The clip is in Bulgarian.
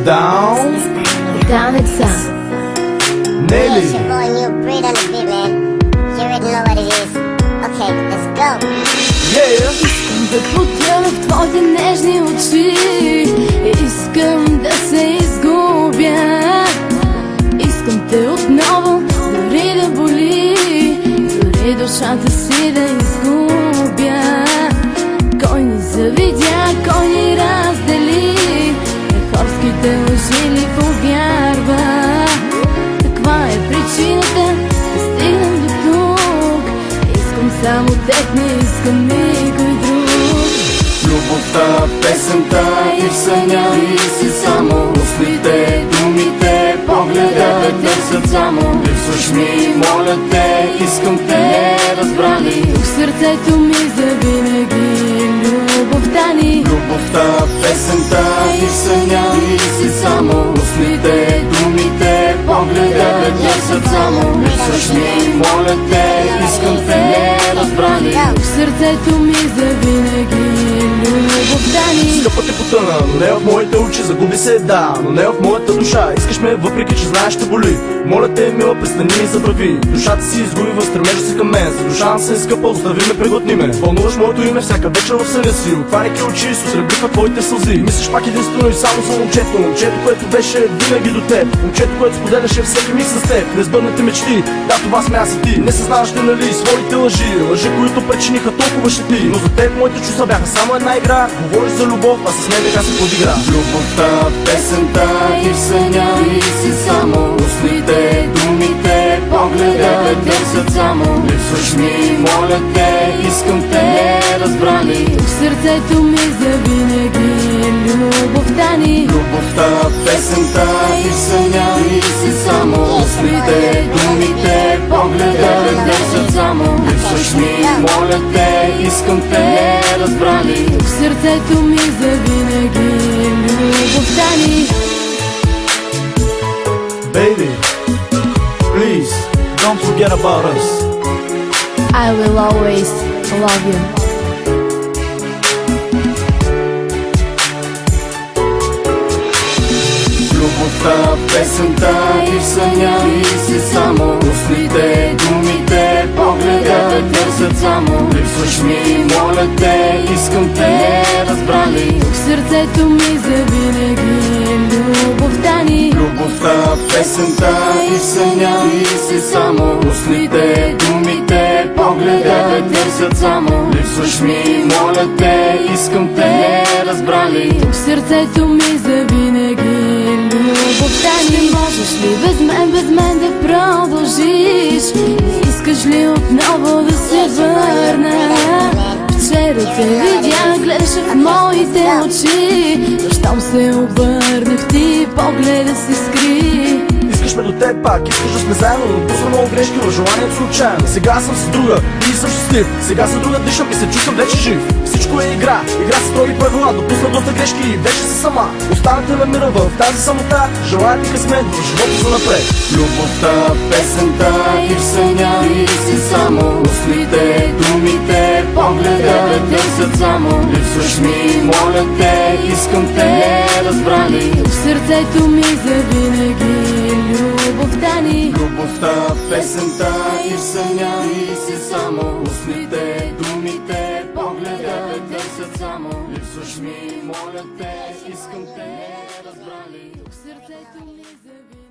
down. Down it's up. Nelly. It's your boy New Breed on the beat, man. You already know what it is. Okay, let's go. Yeah. Да потъна в твоите нежни очи, искам да се изгубя. Искам те отново, дори да боли, дори душата си да изгубя. Кой ни завидя, кой ни раздели, хорските лъжи ли повярва? Каква е причината да стигнем до тук? Искам само теб, не искам никой друг. Любовта, песента и в съня и си само. Устните, думите, погледа те търсят само. Липсваш ми, моля те, искам те разбрали. В сърцето ми завинаги любовта ни. Любовта, песента и в съня и си само. Устните, думите, погледа те търсят само. Липсваш ми, моля те, искам те разбрали. В сърцето ми завинаги любовта ни. Скъпа те потъна, но не в моите очи, загуби се, да, но не в моята душа. Искаш ме, въпреки че знаеш, ще боли. Моля те, мила, престани и забрави. Душата си изгуби в стремежа си към мен. За душа не се скъпа, остави ме, преглътни ме. Вълнуваш моето име всяка вечер в съня си. Отваряйки очи, с осребриха твоите сълзи. Мислиш пак единствено и само за момчето. Момчето, което беше винаги до теб. Момчето, което споделяше всеки миг с теб. Несбъднати мечти, да, това сме аз и ти. Не съзнаваш ли, нали, своите лъжи. Лъжи, които причиниха толкова щети. Но за теб моите чувства бяха само една игра. Говориш за любов, а с мен така се подигра. Любовта, песента и в съня и си само. Устните, думите, погледа те търсят само. Липсваш ми, моля те, искам те разбрали. В сърцето ми завинаги любовта ни. Любовта, песента и в съня и си само. Устните, думите, погледа те търсят само. Липсваш ми, моля те, искам те разбрали. В сърцето ми завинаги любовта ни. Baby, please, don't forget about us. I will always love you. Любовта, песента и в съня и си само. Устните, думите, погледа те търсят само. Липсваш ми, моля те, искам те разбрали. В сърцето ми завинаги любовта ни. Любовта, песента и в съня и си само. Устните, думите, погледа те търсят само. Липсваш ми, моля те, искам те разбрали. В сърцето ми завинаги любовта ни. Можеш ли без мен да продължиш? Искаш ли отново да се върна? Вчера те видях, гледаше в моите очи, но щом се обърнах ти, погледа се скри. Искаш ме до теб пак, искаш да сме заедно, но допусна много грешки, но желанието случайно. Сега съм с друга и съм щастлив. Сега за друга дишам и се чувствам вече жив. Всичко е игра, игра с строги правила. Допусна доста грешки и вече си сама. Останете ме мира в тази самота. Желая ти късмет в живота за напред. Любовта, песента и в съня и си само. Устните, думите, погледа те търсят само. Липсваш ми, моля те, искам те разбрали. В сърцето ми завинаги любовта ни. Любовта, песента и в съня и си само. Устните, думите, погледа те търсят само. Липсваш ми, моля те, искам те разбрали. В сърцето ми завинаги